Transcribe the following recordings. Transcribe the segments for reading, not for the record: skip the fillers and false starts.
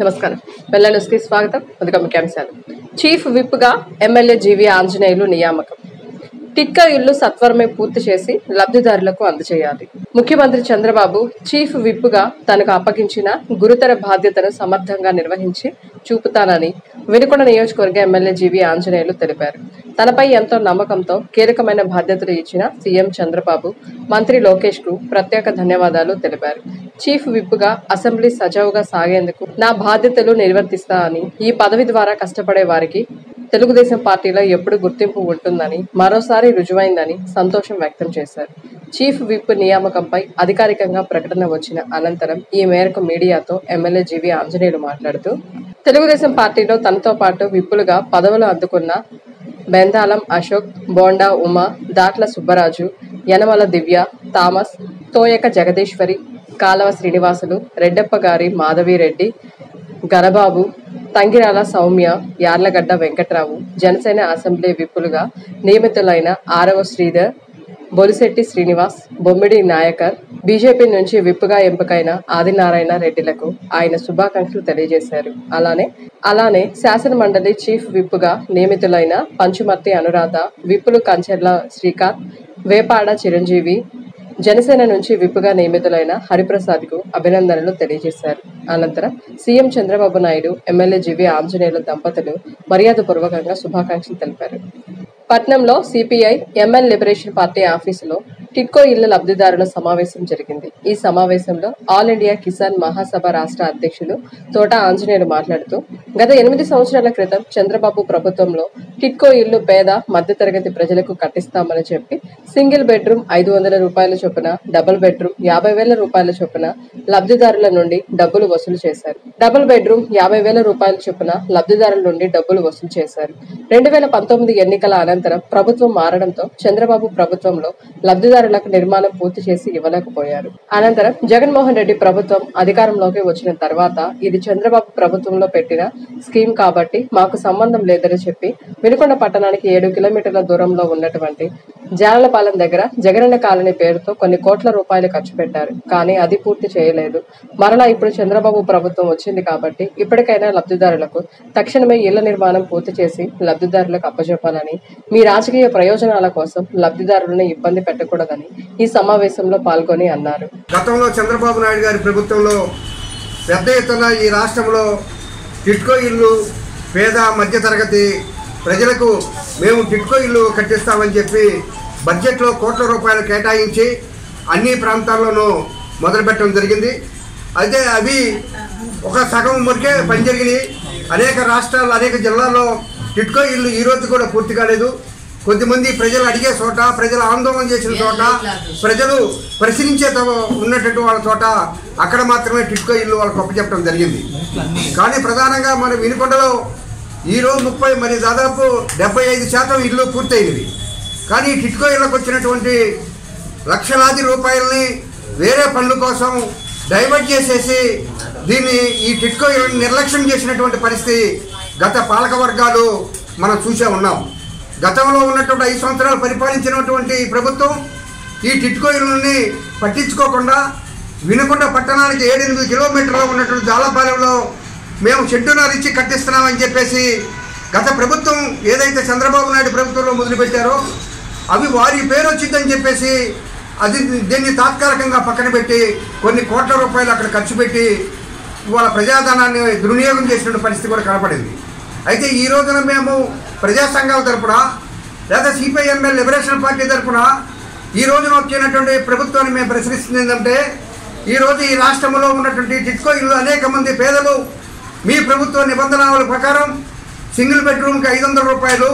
నమస్కారం. వెల్ల న్యూస్ కి స్వాగతం. ముందుగా ముఖ్యాంశాలు. చీఫ్ విప్ గా ఎమ్మెల్యే జీవి ఆంజనేయులు నియామకం. టిట్కా ఇళ్లు సత్వరమే పూర్తి చేసి లబ్ధిదారులకు అందజేయాలి. ముఖ్యమంత్రి చంద్రబాబు చీఫ్ విప్ గా తనకు అప్పగించిన గురుతర బాధ్యతను సమర్థంగా నిర్వహించి చూపుతానని వినుకొండ నియోజకవర్గ ఎమ్మెల్యే జీవి ఆంజనేయులు తెలిపారు. తనపై ఎంతో నమ్మకంతో కీలకమైన బాధ్యతలు ఇచ్చిన సీఎం చంద్రబాబు, మంత్రి లోకేష్ కు ప్రత్యేక ధన్యవాదాలు తెలిపారు. చీఫ్ విప్ గా అసెంబ్లీ సజావుగా సాగేందుకు నా బాధ్యతలు నిర్వర్తిస్తా అని, ఈ పదవి ద్వారా కష్టపడే వారికి తెలుగుదేశం పార్టీలో ఎప్పుడు గుర్తింపు ఉంటుందని మరోసారి రుజువైందని సంతోషం వ్యక్తం చేశారు. చీఫ్ విప్ నియామకంపై అధికారికంగా ప్రకటన వచ్చిన అనంతరం ఈ మేరకు మీడియాతో ఎమ్మెల్యే జీవి ఆంజనేయులు మాట్లాడుతూ, తెలుగుదేశం పార్టీలో తనతో పాటు విప్పులుగా పదవులు అందుకున్న బెందాలం అశోక్, బోండా ఉమా, దాట్ల సుబ్బరాజు, యనమల దివ్య, థామస్, తోయక జగదీశ్వరి, కాలవ శ్రీనివాసులు, రెడ్డప్పగారి మాధవిరెడ్డి, గరబాబు, తంగిరాల సౌమ్య, యార్లగడ్డ వెంకట్రావు జనసేన అసెంబ్లీ విప్పులుగా నియమితులైన ఆరవ శ్రీధర్, బొలిశెట్టి శ్రీనివాస్, బొమ్మిడి నాయకర్, బీజేపీ నుంచి విప్పుగా ఎంపికైన ఆదినారాయణ రెడ్డిలకు ఆయన శుభాకాంక్షలు తెలియజేశారు. అలానే శాసన మండలి చీఫ్ విప్పుగా నియమితులైన పంచుమర్తి అనురాధ, విప్పులు కంచెర్ల శ్రీకాంత్, వేపాడ చిరంజీవి, జనసేన నుంచి విప్పుగా నియమితులైన హరిప్రసాద్ కు అభినందనలు తెలియజేశారు. అనంతరం సీఎం చంద్రబాబు నాయుడు, ఎమ్మెల్యే జీవి ఆంజనేయులు దంపతులు మర్యాదపూర్వకంగా శుభాకాంక్షలు తెలిపారు. పట్నంలో సిపిఐ ఎంఎల్ లిబరేషన్ పార్టీ ఆఫీసులో టిట్కో ఇళ్ల లబ్ధిదారుల సమావేశం జరిగింది. ఈ సమావేశంలో ఆల్ ఇండియా కిసాన్ మహాసభ రాష్ట్ర అధ్యక్షులు తోట ఆంజనేయులు మాట్లాడుతూ, గత 8 సంవత్సరాల క్రితం చంద్రబాబు ప్రభుత్వంలో టిట్కో ఇళ్లు పేద మధ్యతరగతి ప్రజలకు కట్టిస్తామని చెప్పి సింగిల్ బెడ్రూమ్ 500 రూపాయల చొప్పున, డబుల్ బెడ్రూమ్ 50,000 రూపాయల చొప్పున లబ్ధిదారుల నుండి డబ్బులు వసూలు చేశారు. డబుల్ బెడ్రూమ్ 50,000 రూపాయల చొప్పున లబ్ధిదారుల నుండి డబ్బులు వసూలు చేశారు. 2019 ఎన్నికల అనంతరం ప్రభుత్వం మారడంతో చంద్రబాబు ప్రభుత్వంలో లబ్ధిదారులకు నిర్మాణం పూర్తి చేసి ఇవ్వలేకపోయారు. అనంతరం జగన్మోహన్ రెడ్డి ప్రభుత్వం అధికారంలోకి వచ్చిన తర్వాత ఇది చంద్రబాబు ప్రభుత్వంలో పెట్టిన స్కీమ్ కాబట్టి మాకు సంబంధం లేదని చెప్పి వినుకొండ పట్టణానికి 7 కిలోమీటర్ల దూరంలో ఉన్నటువంటి జాలలపాలెం దగ్గర జగనన్న కాలనీ పేరుతో కొన్ని కోట్ల రూపాయలు ఖర్చు పెట్టారు. కానీ అది పూర్తి చేయలేదు. మరలా ఇప్పుడు చంద్రబాబు ప్రభుత్వం వచ్చింది కాబట్టి ఇప్పటికైనా లబ్ధిదారులకు తక్షణమే ఇళ్ల నిర్మాణం పూర్తి చేసి లబ్ధిదారులకు అప్పచెప్పాలని, మీ రాజకీయ ప్రయోజనాల కోసం లబ్ధిదారులను ఇబ్బంది పెట్టకూడదని ఈ సమావేశంలో పాల్గొని అన్నారు. గతంలో చంద్రబాబు నాయుడు గారి ప్రభుత్వంలో పెద్ద ఎత్తున ఈ రాష్ట్రంలో టిట్కో ఇల్లు పేద మధ్యతరగతి ప్రజలకు మేము టిట్కో ఇల్లు కట్టిస్తామని చెప్పి బడ్జెట్లో కోట్ల రూపాయలు కేటాయించి అన్ని ప్రాంతాల్లోనూ మొదలుపెట్టడం జరిగింది. అయితే అవి ఒక సగం వరకే పని జరిగినాయి. అనేక రాష్ట్రాలు, అనేక జిల్లాల్లో టిట్కో ఇల్లు ఈ రోజు కూడా పూర్తి కాలేదు. కొద్దిమంది ప్రజలు అడిగే చోట, ప్రజలు ఆందోళన చేసిన చోట, ప్రజలు ప్రశ్నించే ఉన్నటువంటి వాళ్ళ చోట అక్కడ మాత్రమే టిట్కో ఇల్లు వాళ్ళకి అప్పచెప్పడం జరిగింది. కానీ ప్రధానంగా మన వినుకొండలో ఈరోజు 30 మరి దాదాపు 75% ఇల్లు పూర్తయినవి. కానీ టిట్కో ఇళ్లకు వచ్చినటువంటి లక్షలాది రూపాయలని వేరే పనుల కోసం డైవర్ట్ చేసేసి దీన్ని ఈ టిట్కో ఇళ్లను నిర్లక్ష్యం చేసినటువంటి పరిస్థితి గత పాలక వర్గాలు మనం చూసే ఉన్నాం. గతంలో ఉన్నటువంటి 5 సంవత్సరాలు పరిపాలించినటువంటి ప్రభుత్వం ఈ టిట్కో ఇళ్లని పట్టించుకోకుండా వినుకొండ పట్టణానికి 7-8 కిలోమీటర్లో ఉన్నటువంటి జాలపాలెంలో మేము షెడ్యూనర్ ఇచ్చి కట్టిస్తున్నామని చెప్పేసి గత ప్రభుత్వం ఏదైతే చంద్రబాబు నాయుడు ప్రభుత్వంలో మొదలుపెట్టారో అవి వారి పేరు వచ్చిందని చెప్పేసి దీన్ని తాత్కాలికంగా పక్కన పెట్టి కొన్ని కోట్ల రూపాయలు అక్కడ ఖర్చు పెట్టి వాళ్ళ ప్రజాధనాన్ని దుర్వినియోగం చేసిన పరిస్థితి కూడా కనపడింది. అయితే ఈ రోజున మేము ప్రజా సంఘాల తరఫున లేదా సిపిఐఎంఎల్ లిబరేషన్ పార్టీ తరఫున ఈ రోజున వచ్చినటువంటి ప్రభుత్వాన్ని మేము ప్రశ్నిస్తుంది ఏంటంటే, ఈరోజు ఈ రాష్ట్రంలో ఉన్నటువంటి టిట్కో ఇల్లు అనేక మంది పేదలు మీ ప్రభుత్వ నిబంధనల ప్రకారం సింగిల్ బెడ్రూమ్కి 500 రూపాయలు,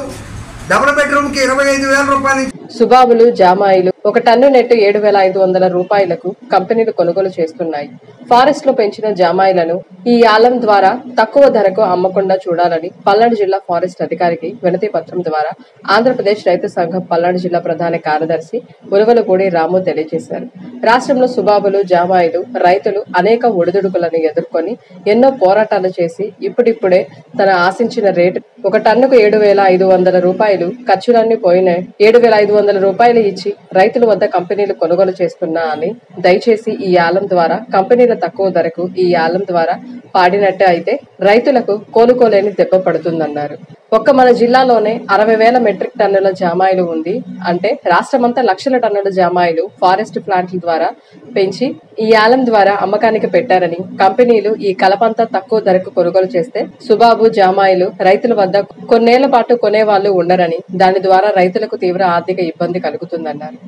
డబుల్ బెడ్రూమ్కి 25,000 రూపాయలు సుబాబులు, జామాయిలు ఒక టన్ను నెట్టు 7,500 రూపాయలకు కంపెనీలు కొనుగోలు చేస్తున్నాయి. ఫారెస్ట్ లో పెంచిన జామాయిలను ఈ యాలం ద్వారా తక్కువ ధరకు అమ్మకుండా చూడాలని పల్నాడు జిల్లా ఫారెస్ట్ అధికారికి వినతి పత్రం ద్వారా ఆంధ్రప్రదేశ్ రైతు సంఘం పల్నాడు జిల్లా ప్రధాన కార్యదర్శి ఉలవలపూడి రాము తెలియజేశారు. రాష్ట్రంలో సుబాబులు, జామాయిలు రైతులు అనేక ఒడిదుడుకులను ఎదుర్కొని ఎన్నో పోరాటాలు చేసి ఇప్పుడిప్పుడే తన ఆశించిన రేటు ఒక టన్నుకు 7,500 రూపాయలు ఖర్చులన్నీ పోయినాయి. 7,500 రూపాయలు ఇచ్చి రైతుల వద్ద కంపెనీలు కొనుగోలు చేస్తున్నా అని, దయచేసి ఈ యాలం ద్వారా కంపెనీల తక్కువ ధరకు ఈ యాలం ద్వారా పాడినట్టే అయితే రైతులకు కోలుకోలేని దెబ్బ పడుతుందన్నారు. ఒక్క మన జిల్లాలోనే 60,000 మెట్రిక్ టన్నుల జామాయిలు ఉంది అంటే రాష్ట్రమంతా లక్షల టన్నుల జామాయిలు ఫారెస్ట్ ప్లాంట్ల ద్వారా పెంచి ఈ యాలం ద్వారా అమ్మకానికి పెట్టారని, కంపెనీలు ఈ కలపంతా తక్కువ ధరకు కొనుగోలు చేస్తే సుబాబు జామాయిలు రైతుల వద్ద కొన్నేళ్ల పాటు కొనేవాళ్లు ఉండరని, దాని ద్వారా రైతులకు తీవ్ర ఆర్థిక ఇబ్బంది కలుగుతుందన్నారు.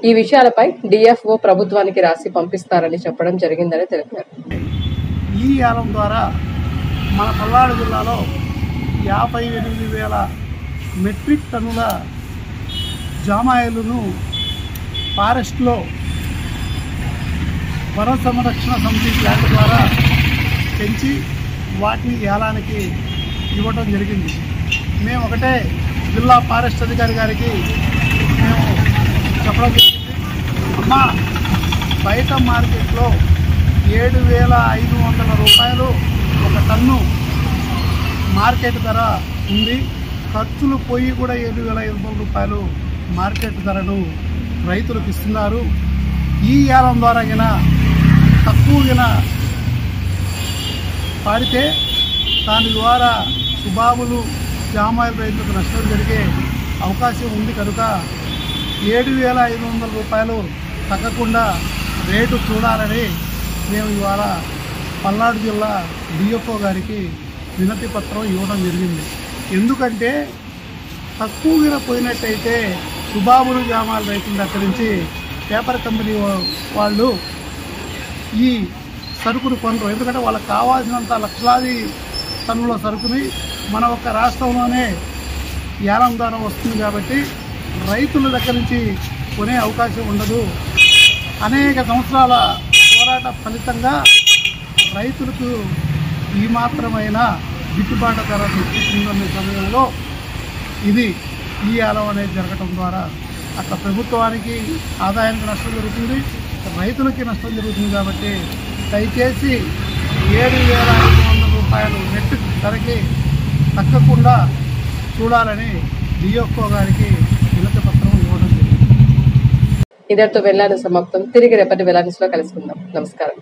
ఈ విషయాలపై డిఎఫ్ఓ ప్రభుత్వానికి రాసి పంపిస్తారని చెప్పడం జరిగిందని తెలిపారు. ఈ యాలం ద్వారా మన పల్నాడు జిల్లాలో 58,000 మెట్రిక్ టన్నుల జామాయిలను ఫారెస్ట్లో వన సంరక్షణ సమితి ప్లాంట్ ద్వారా పెంచి వాటిని ఏలానికి ఇవ్వడం జరిగింది. మేము ఒకటే జిల్లా ఫారెస్ట్ అధికారి గారికి మేము చెప్పడం జరిగింది, అమ్మా బయట మార్కెట్లో 7,500 రూపాయలు ఒక టన్ను మార్కెట్ ధర ఉంది. ఖర్చులు పోయి కూడా 7,500 రూపాయలు మార్కెట్ ధరను రైతులకు ఇస్తున్నారు. ఈ యాలం ద్వారా తక్కువ పాడితే దాని ద్వారా సుబాబులు జామాయిల రైతులకు నష్టం జరిగే అవకాశం ఉంది కనుక 7,500 రూపాయలు తగ్గకుండా రేటు చూడాలని మేము ఇవాళ పల్నాడు జిల్లా డిఎఫ్ఓ గారికి వినతి పత్రం ఇవ్వడం జరిగింది. ఎందుకంటే తక్కువగా పోయినట్టయితే సుబాబులు జామాయిల రైతుల దగ్గర నుంచి పేపర్ కంపెనీ వాళ్ళు ఈ సరుకును కొనరు. ఎందుకంటే వాళ్ళకి కావాల్సినంత లక్షలాది టన్నుల సరుకుని మన ఒక్క రాష్ట్రంలోనే యాలం ద్వారా వస్తుంది కాబట్టి రైతుల దగ్గర నుంచి కొనే అవకాశం ఉండదు. అనేక సంవత్సరాల పోరాట ఫలితంగా రైతులకు ఈ మాత్రమైన గిట్టుబాటు ధర దొరుకుతుందనే సమయంలో ఈ యాలం అనేది జరగటం ద్వారా అక్కడ ప్రభుత్వానికి ఆదాయానికి నష్టం జరుగుతుంది, రైతులకి నష్టం జరుగుతుంది. కాబట్టి దయచేసి 7,500 రూపాయలు మెట్రిక్ ధరకి తగ్గకుండా చూడాలని డిఎఫ్ఓ గారికి వినతి పత్రం ఇవ్వడం జరిగింది. ఇద్దరితో వెళ్ళాను సమాప్తం. తిరిగి రేపటి వెళ్ళానిలో కలుసుకుందాం. నమస్కారం.